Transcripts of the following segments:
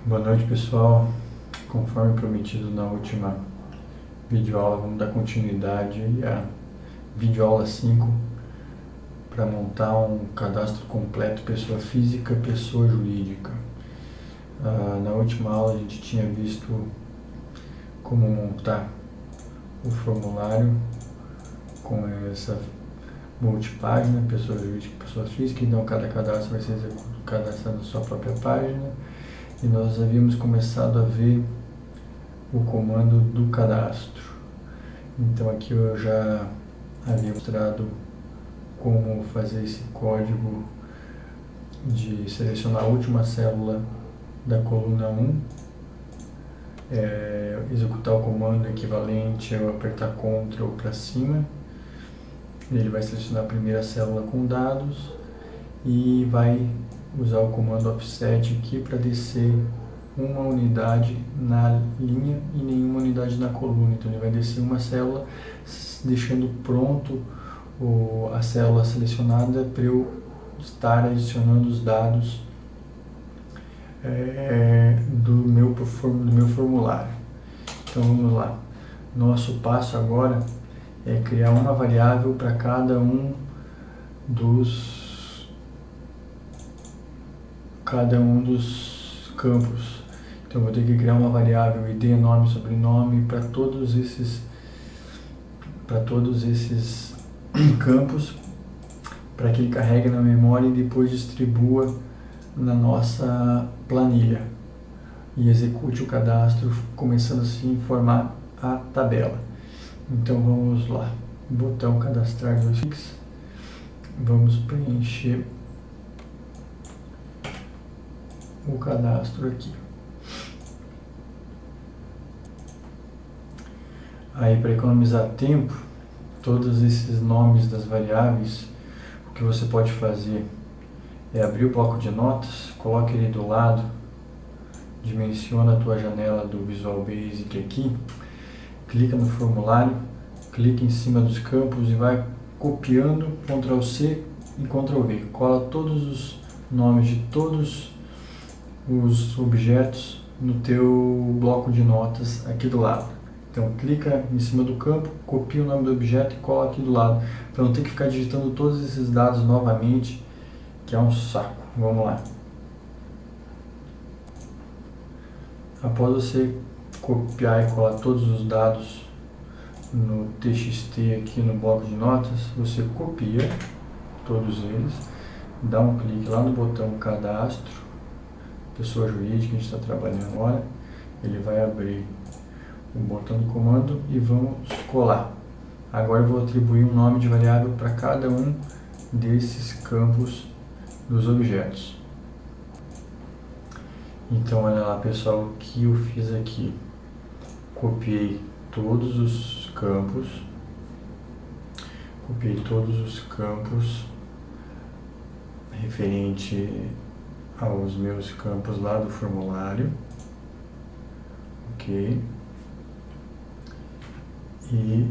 Boa noite, pessoal. Conforme prometido na última videoaula, vamos dar continuidade à videoaula 5 para montar um cadastro completo pessoa física, pessoa jurídica. Na última aula a gente tinha visto como montar o formulário com essa multipágina, pessoa jurídica, pessoa física, então cada cadastro vai ser cadastrado na sua própria página. E nós havíamos começado a ver o comando do cadastro. Então aqui eu já havia mostrado como fazer esse código de selecionar a última célula da coluna 1, executar o comando equivalente ao apertar Ctrl para cima. Ele vai selecionar a primeira célula com dados e vai usar o comando offset aqui para descer uma unidade na linha e nenhuma unidade na coluna. Então ele vai descer uma célula, deixando pronto a célula selecionada para eu estar adicionando os dados do meu formulário. Então vamos lá. Nosso passo agora é criar uma variável para cada um dos campos. Então eu vou ter que criar uma variável ID, nome, sobrenome para todos esses campos, para que ele carregue na memória e depois distribua na nossa planilha e execute o cadastro, começando assim a formar a tabela. Então vamos lá, botão cadastrar 2x, vamos preencher o cadastro aqui. Aí, para economizar tempo, todos esses nomes das variáveis, o que você pode fazer é abrir o bloco de notas, coloque ele do lado, dimensiona a tua janela do Visual Basic aqui, clica no formulário, clica em cima dos campos e vai copiando, Ctrl C e Ctrl V. Cola todos os nomes de todos os objetos no teu bloco de notas aqui do lado. Então clica em cima do campo, copia o nome do objeto e cola aqui do lado, para não ter que ficar digitando todos esses dados novamente, que é um saco. Vamos lá. Após você copiar e colar todos os dados no TXT aqui no bloco de notas, você copia todos eles, dá um clique lá no botão cadastro, pessoa jurídica que a gente está trabalhando agora, ele vai abrir o botão do comando e vamos colar. Agora eu vou atribuir um nome de variável para cada um desses campos dos objetos. Então olha lá, pessoal, o que eu fiz aqui. Copiei todos os campos, referente aos meus campos lá do formulário, ok, e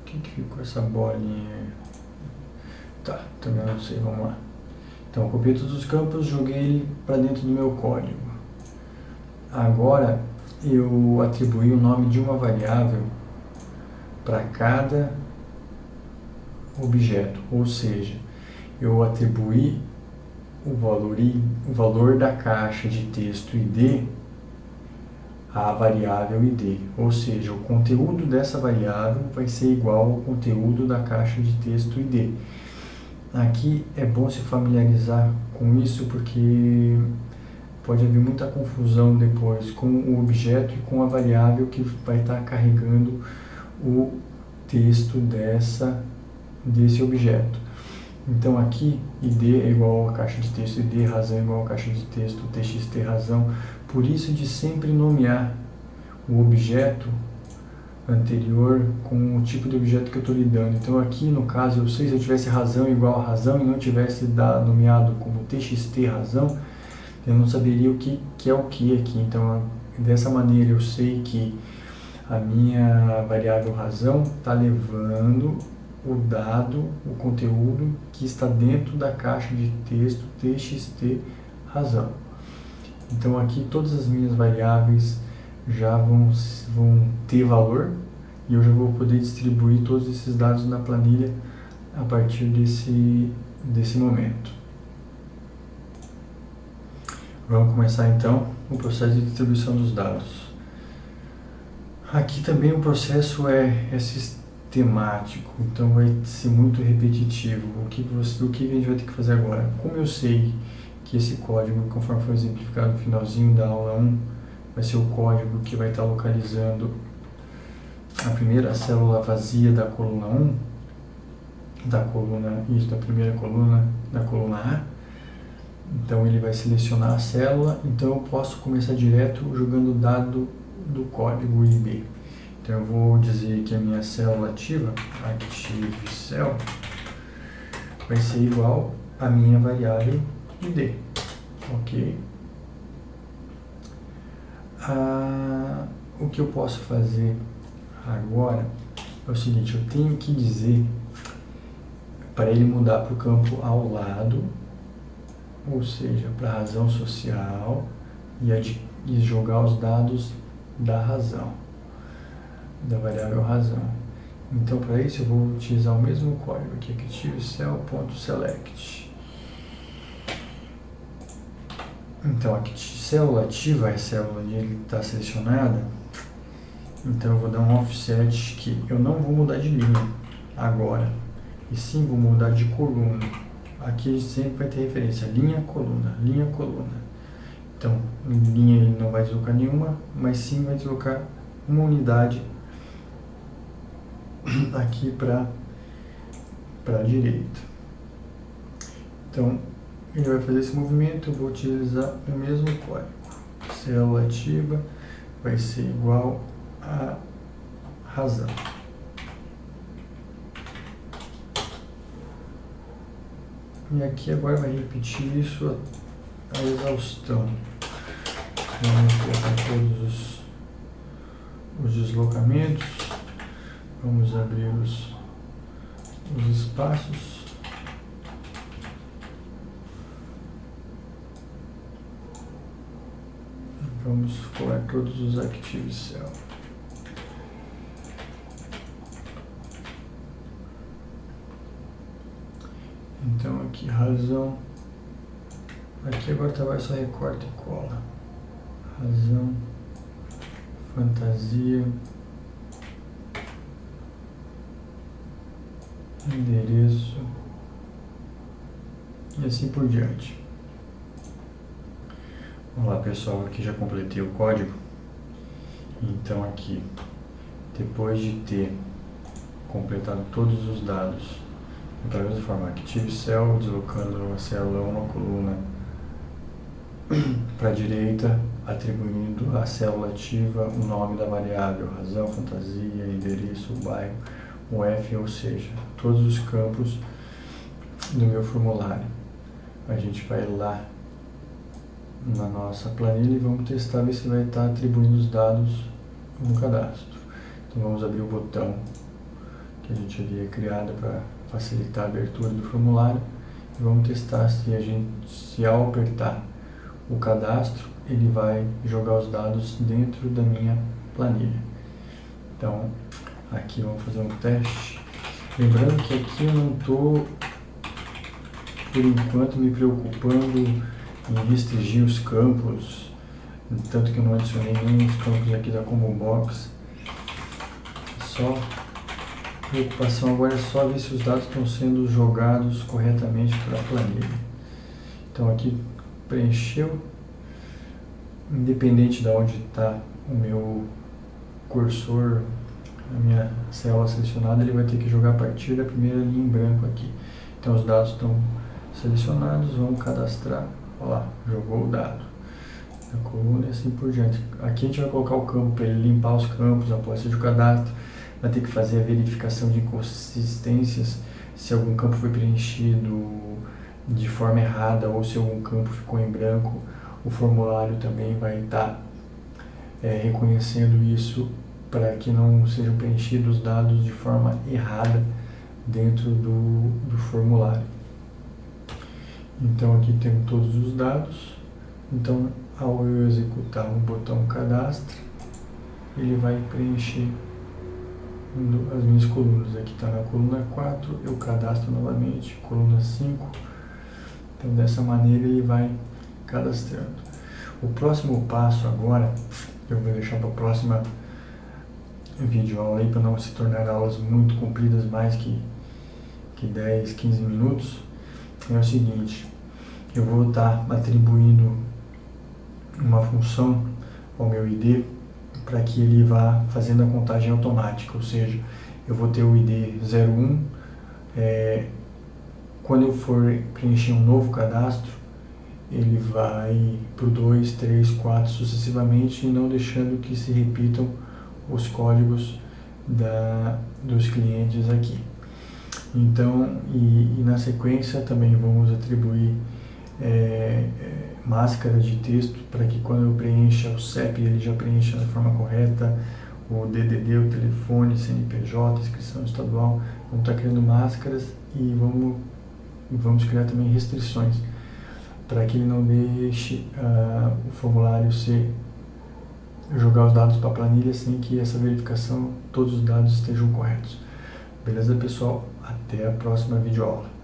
o que ficou essa bolinha? Tá, também não sei, vamos lá. Então eu copiei todos os campos, joguei ele para dentro do meu código. Agora eu atribuí o nome de uma variável para cada objeto, ou seja, eu atribuí o valor da caixa de texto ID à variável ID, ou seja, o conteúdo dessa variável vai ser igual ao conteúdo da caixa de texto ID. Aqui é bom se familiarizar com isso, porque pode haver muita confusão depois com o objeto e com a variável que vai estar carregando o texto desse objeto. Então aqui ID é igual a caixa de texto ID, razão é igual a caixa de texto TXT razão. Por isso de sempre nomear o objeto anterior com o tipo de objeto que eu estou lidando. Então aqui no caso eu sei, se eu tivesse razão igual a razão e não tivesse nomeado como TXT razão, eu não saberia o que é o que aqui. Então dessa maneira eu sei que a minha variável razão está levando o dado, o conteúdo que está dentro da caixa de texto TXT razão. Então aqui todas as minhas variáveis já vão ter valor e eu já vou poder distribuir todos esses dados na planilha a partir desse momento. Vamos começar então o processo de distribuição dos dados. Aqui também o processo é sistemático, então vai ser muito repetitivo. O que a gente vai ter que fazer agora? Como eu sei que esse código, conforme foi exemplificado no finalzinho da aula 1, vai ser o código que vai estar localizando a primeira célula vazia da coluna 1, da primeira coluna, da coluna A. Então ele vai selecionar a célula, então eu posso começar direto jogando o dado do código IB. Então eu vou dizer que a minha célula ativa, ActiveCell, vai ser igual à minha variável ID. Ok? O que eu posso fazer agora é o seguinte, eu tenho que dizer para ele mudar para o campo ao lado, ou seja, para a razão social e jogar os dados da razão, da variável razão. Então, para isso, eu vou utilizar o mesmo código aqui, ActiveCell.select. Então, a célula ativa é a célula onde ele está selecionada. Então, eu vou dar um offset que eu não vou mudar de linha agora, e sim vou mudar de coluna. Aqui sempre vai ter referência, linha, coluna, linha, coluna. Então, em linha ele não vai deslocar nenhuma, mas sim vai deslocar uma unidade aqui para a direita. Então, ele vai fazer esse movimento, eu vou utilizar o mesmo código. Célula ativa vai ser igual a razão. E aqui agora vai repetir isso a exaustão. Vamos colocar todos os deslocamentos. Vamos abrir os espaços. Vamos colar todos os ActiveCell. Então aqui razão, aqui agora vai só recorta e cola, razão, fantasia, endereço e assim por diante. Vamos lá pessoal, aqui já completei o código. Então aqui, depois de ter completado todos os dados da mesma forma, ActiveCell, deslocando a célula uma coluna para a direita, atribuindo à célula ativa o nome da variável, razão, fantasia, endereço, bairro, o F, ou seja, todos os campos do meu formulário. A gente vai lá na nossa planilha e vamos testar, ver se vai estar atribuindo os dados no cadastro. Então vamos abrir o botão que a gente havia criado para facilitar a abertura do formulário e vamos testar se ao apertar o cadastro ele vai jogar os dados dentro da minha planilha. Então aqui vamos fazer um teste, lembrando que aqui eu não estou por enquanto me preocupando em restringir os campos, tanto que eu não adicionei nenhum dos campos aqui da Combo Box. A preocupação agora é só ver se os dados estão sendo jogados corretamente para a planilha. Então aqui preencheu, independente de onde está o meu cursor, a minha célula selecionada, ele vai ter que jogar a partir da primeira linha em branco aqui. Então os dados estão selecionados, vamos cadastrar, olha lá, jogou o dado na coluna e assim por diante. Aqui a gente vai colocar o campo para ele limpar os campos após o cadastro. Vai ter que fazer a verificação de inconsistências, se algum campo foi preenchido de forma errada ou se algum campo ficou em branco. O formulário também vai estar reconhecendo isso para que não sejam preenchidos dados de forma errada dentro do formulário. Então aqui temos todos os dados, Então, ao eu executar o botão cadastro, ele vai preencher as minhas colunas. Aqui está na coluna 4, eu cadastro novamente, coluna 5. Então, dessa maneira ele vai cadastrando. O próximo passo agora, eu vou deixar para a próxima videoaula aí, para não se tornar aulas muito compridas, mais que 10, 15 minutos, é o seguinte: eu vou estar atribuindo uma função ao meu ID para que ele vá fazendo a contagem automática, ou seja, eu vou ter o ID 01, quando eu for preencher um novo cadastro, ele vai para o 2, 3, 4 sucessivamente, e não deixando que se repitam os códigos dos clientes aqui. Então, e na sequência também vamos atribuir máscara de texto, para que quando eu preencha o CEP, ele já preencha da forma correta, o DDD, o telefone, CNPJ, inscrição estadual. Vamos estar criando máscaras e vamos criar também restrições, para que ele não deixe o formulário jogar os dados para a planilha sem que essa verificação, todos os dados estejam corretos. Beleza, pessoal? Até a próxima videoaula.